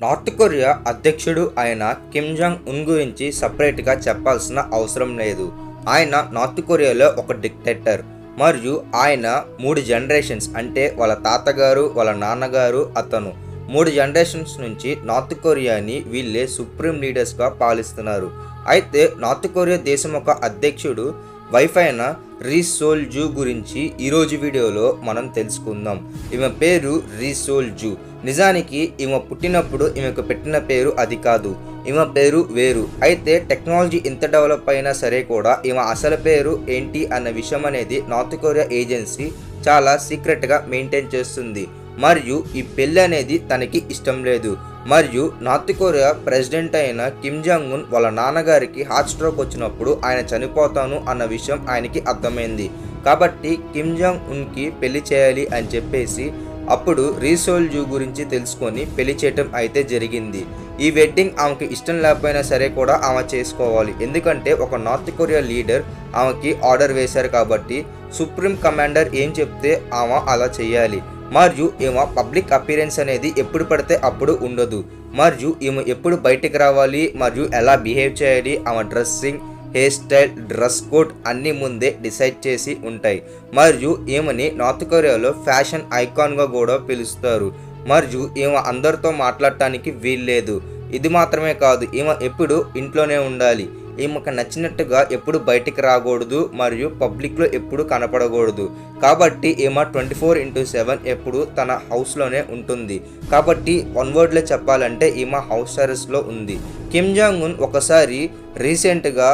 North Korea అధ్యక్షుడు అయిన Kim Jong Un గురించి సపరేట్గా చెప్పాల్సిన అవసరం లేదు. ఆయన నార్త్ కొరియాలో ఒక డిక్టేటర్ మరియు ఆయన 3 జనరేషన్స్ అంటే వాళ్ళ తాతగారు, వాళ్ళ నాన్నగారు, అతను 3 జనరేషన్స్ నుంచి నార్త్ కొరియాని వీళ్ళే సుప్రీం లీడర్స్గా పాలిస్తున్నారు. అయితే నార్త్ కొరియా దేశం ఒక అధ్యక్షుడు వైఫ్ అయిన రీ సోల్ జూ గురించి ఈరోజు వీడియోలో మనం తెలుసుకుందాం. ఈమె పేరు రీ సోల్ జూ. నిజానికి ఈమె పుట్టినప్పుడు ఈమెకు పెట్టిన పేరు అది కాదు, ఈమె పేరు వేరు. అయితే టెక్నాలజీ ఎంత డెవలప్ అయినా సరే కూడా ఈమె అసలు పేరు ఏంటి అన్న విషయం అనేది నార్త్ కొరియా ఏజెన్సీ చాలా సీక్రెట్గా మెయింటైన్ చేస్తుంది. మరియు ఈ పెళ్ళి అనేది తనకి ఇష్టం లేదు. మరియు నార్త్ కొరియా ప్రెసిడెంట్ అయిన కిమ్ జాంగ్ ఉన్ వాళ్ళ నాన్నగారికి హార్ట్ స్ట్రోక్ వచ్చినప్పుడు ఆయన చనిపోతాను అన్న విషయం ఆయనకి అర్థమైంది. కాబట్టి కిమ్ జాంగ్ ఉన్కి పెళ్లి చేయాలి అని చెప్పేసి అప్పుడు రీ సోల్ జూ గురించి తెలుసుకొని పెళ్లి చేయటం అయితే జరిగింది. ఈ వెడ్డింగ్ ఆమెకి ఇష్టం లేకపోయినా సరే కూడా ఆమె చేసుకోవాలి. ఎందుకంటే ఒక నార్త్ కొరియా లీడర్ ఆమెకి ఆర్డర్ వేశారు కాబట్టి సుప్రీం కమాండర్ ఏం చెప్తే ఆమె అలా చేయాలి. మరియు ఈమె పబ్లిక్ అపీరెన్స్ అనేది ఎప్పుడు పడితే అప్పుడు ఉండదు. మరియు ఈమె ఎప్పుడు బయటికి రావాలి మరియు ఎలా బిహేవ్ చేయాలి, ఆమె dressing, hair style, dress code అన్నీ ముందే డిసైడ్ చేసి ఉంటాయి. మరియు ఈమెని నార్త్ కొరియాలో ఫ్యాషన్ ఐకాన్గా కూడా పిలుస్తారు. మరియు ఈమె అందరితో మాట్లాడటానికి వీల్లేదు. ఇది మాత్రమే కాదు, ఈమె ఎప్పుడు ఇంట్లోనే ఉండాలి. ఈమెకు నచ్చినట్టుగా ఎప్పుడు బయటికి రాకూడదు మరియు పబ్లిక్లో ఎప్పుడు కనపడకూడదు. కాబట్టి ఈమె 24/7 ఎప్పుడు తన హౌస్లోనే ఉంటుంది. కాబట్టి వన్ వర్డ్లో చెప్పాలంటే ఈమె హౌస్ అరెస్ట్లో ఉంది. కిమ్ జాంగ్ ఉన్ ఒకసారి రీసెంట్గా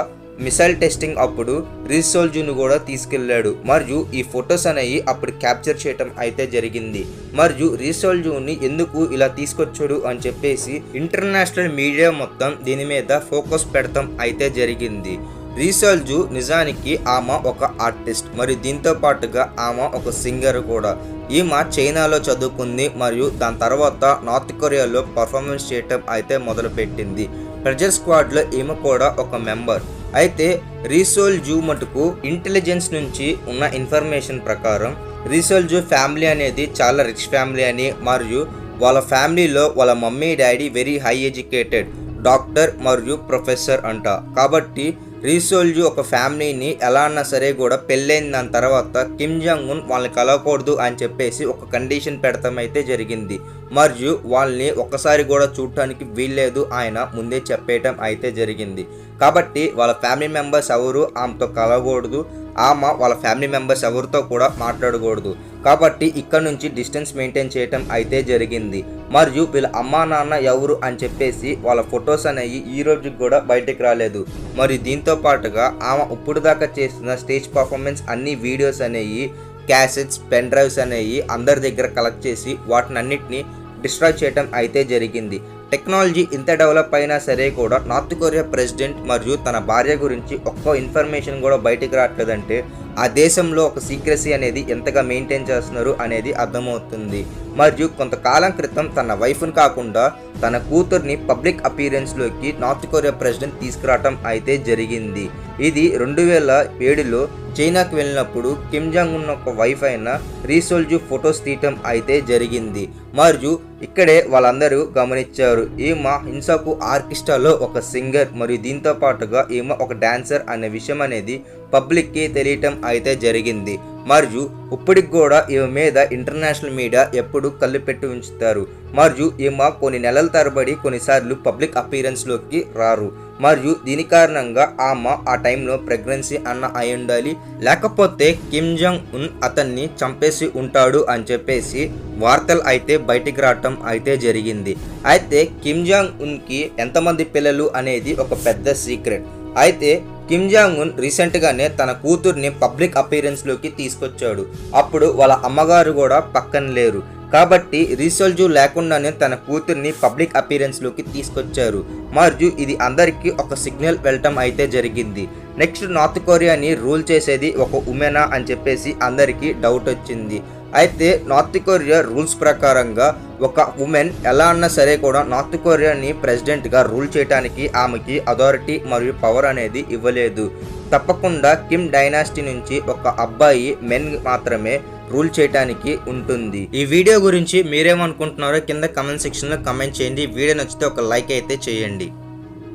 మిసైల్ టెస్టింగ్ అప్పుడు రీ సోల్ జూను కూడా తీసుకెళ్లాడు. మరియు ఈ ఫొటోస్ అనేవి అప్పుడు క్యాప్చర్ చేయటం అయితే జరిగింది. మరియు రీ సోల్ జూని ఎందుకు ఇలా తీసుకొచ్చాడు అని చెప్పేసి ఇంటర్నేషనల్ మీడియా మొత్తం దీని మీద ఫోకస్ పెడతాం అయితే జరిగింది. రీ సోల్ జూ నిజానికి ఆమె ఒక ఆర్టిస్ట్ మరియు దీంతో పాటుగా ఆమె ఒక సింగర్ కూడా. ఈమె చైనాలో చదువుకుంది మరియు దాని తర్వాత నార్త్ కొరియాలో పర్ఫార్మెన్స్ చేయటం అయితే మొదలుపెట్టింది. ప్రెజర్ స్క్వాడ్లో ఈమె కూడా ఒక మెంబర్. అయితే రీ సోల్ జూ మటుకు ఇంటెలిజెన్స్ నుంచి ఉన్న ఇన్ఫర్మేషన్ ప్రకారం రీ సోల్ జూ ఫ్యామిలీ అనేది చాలా రిచ్ ఫ్యామిలీ అని, మరియు వాళ్ళ ఫ్యామిలీలో వాళ్ళ mummy daddy very high educated doctor మరియు ప్రొఫెసర్ అంట. కాబట్టి రీ సోల్ జూ ఒక ఫ్యామిలీని ఎలా అన్నా సరే కూడా పెళ్ళైన దాని తర్వాత కిమ్ జాంగ్ ఉన్ వాళ్ళని కలవకూడదు అని చెప్పేసి ఒక కండిషన్ పెడతాం అయితే జరిగింది. మరియు వాళ్ళని ఒక్కసారి కూడా చూడటానికి వీల్లేదు ఆయన ముందే చెప్పేయటం అయితే జరిగింది. కాబట్టి వాళ్ళ ఫ్యామిలీ మెంబర్స్ ఎవరు ఆమెతో కలవకూడదు, ఆమె వాళ్ళ ఫ్యామిలీ మెంబర్స్ ఎవరితో కూడా మాట్లాడకూడదు. కాబట్టి ఇక్కడ నుంచి డిస్టెన్స్ మెయింటైన్ చేయటం అయితే జరిగింది. మరియు వీళ్ళ అమ్మా నాన్న ఎవరు అని చెప్పేసి వాళ్ళ ఫొటోస్ అనేవి ఈ రోజుకి కూడా బయటకు రాలేదు. మరియు దీంతో పాటుగా ఆమె ఇప్పుడు దాకా చేస్తున్న స్టేజ్ పర్ఫార్మెన్స్ అన్ని వీడియోస్ అనేవి, క్యాసెట్స్, పెన్ డ్రైవ్స్ అనేవి అందరి దగ్గర కలెక్ట్ చేసి వాటిని అన్నిటిని డిస్ట్రాయ్ చేయటం అయితే జరిగింది. టెక్నాలజీ ఇంత డెవలప్ అయినా సరే కూడా నార్త్ కొరియా ప్రెసిడెంట్ మరియు తన భార్య గురించి ఒక్క ఇన్ఫర్మేషన్ కూడా బయటికి రావట్లేదంటే ఆ దేశంలో ఒక సీక్రెసీ అనేది ఎంతగా మెయింటైన్ చేస్తున్నారు అనేది అర్థమవుతుంది. మరియు కొంతకాలం క్రితం తన వైఫ్ని కాకుండా తన కూతుర్ని పబ్లిక్ అపీరెన్స్లోకి నార్త్ కొరియా ప్రెసిడెంట్ తీసుకురావటం అయితే జరిగింది. ఇది 2007లో చైనాకి వెళ్ళినప్పుడు కిమ్ జాంగ్ ఉన్ ఒక వైఫ్ అయిన రీ సోల్ జూ ఫొటోస్ తీయటం అయితే జరిగింది. మరియు ఇక్కడే వాళ్ళందరూ గమనించారు ఈమె హింసాకు ఆర్కెస్ట్రాలో ఒక సింగర్ మరియు దీంతో పాటుగా ఈమె ఒక డాన్సర్ అనే విషయం అనేది పబ్లిక్కి తెలియటం అయితే జరిగింది. మరియు ఇప్పటికి కూడా ఈమె మీద ఇంటర్నేషనల్ మీడియా ఎప్పుడు కళ్ళు పెట్టి ఉంచుతారు. మరియు ఈమె కొన్ని నెలల తరబడి కొన్నిసార్లు పబ్లిక్ అపీరెన్స్లోకి రారు. మరియు దీని కారణంగా ఆమె ఆ టైంలో ప్రెగ్నెన్సీ అన్న అయి ఉండాలి, లేకపోతే కిమ్ జాంగ్ ఉన్ అతన్ని చంపేసి ఉంటాడు అని చెప్పేసి వార్తలు అయితే బయటికి రావటం అయితే జరిగింది. అయితే కిమ్ జాంగ్ ఉన్కి ఎంతమంది పిల్లలు అనేది ఒక పెద్ద సీక్రెట్. అయితే కిమ్ జాంగ్ ఉన్ రీసెంట్గానే తన కూతుర్ని పబ్లిక్ అపీరెన్స్లోకి తీసుకొచ్చాడు. అప్పుడు వాళ్ళ అమ్మగారు కూడా పక్కన లేరు. కాబట్టి రీ సోల్ జూ లేకుండానే తన కూతుర్ని పబ్లిక్ అపీరెన్స్లోకి తీసుకొచ్చారు. మరియు ఇది అందరికీ ఒక సిగ్నల్ వెళ్ళటం అయితే జరిగింది. నెక్స్ట్ నార్త్ కొరియాని రూల్ చేసేది ఒక ఉమెనా అని చెప్పేసి అందరికీ డౌట్ వచ్చింది. అయితే నార్త్ కొరియా రూల్స్ ప్రకారంగా ఒక ఉమెన్ ఎలా అన్నా సరే కూడా నార్త్ కొరియాని ప్రెసిడెంట్గా రూల్ చేయడానికి ఆమెకి అథారిటీ మరియు పవర్ అనేది ఇవ్వలేదు. తప్పకుండా కిమ్ డైనాసిటీ నుంచి ఒక అబ్బాయి మెన్ మాత్రమే రూల్ చేయడానికి ఉంటుంది. ఈ వీడియో గురించి మీరేమనుకుంటున్నారో కింద కమెంట్ సెక్షన్ లో కమెంట్ చేయండి. వీడియో నచ్చితే ఒక లైక్ అయితే చేయండి.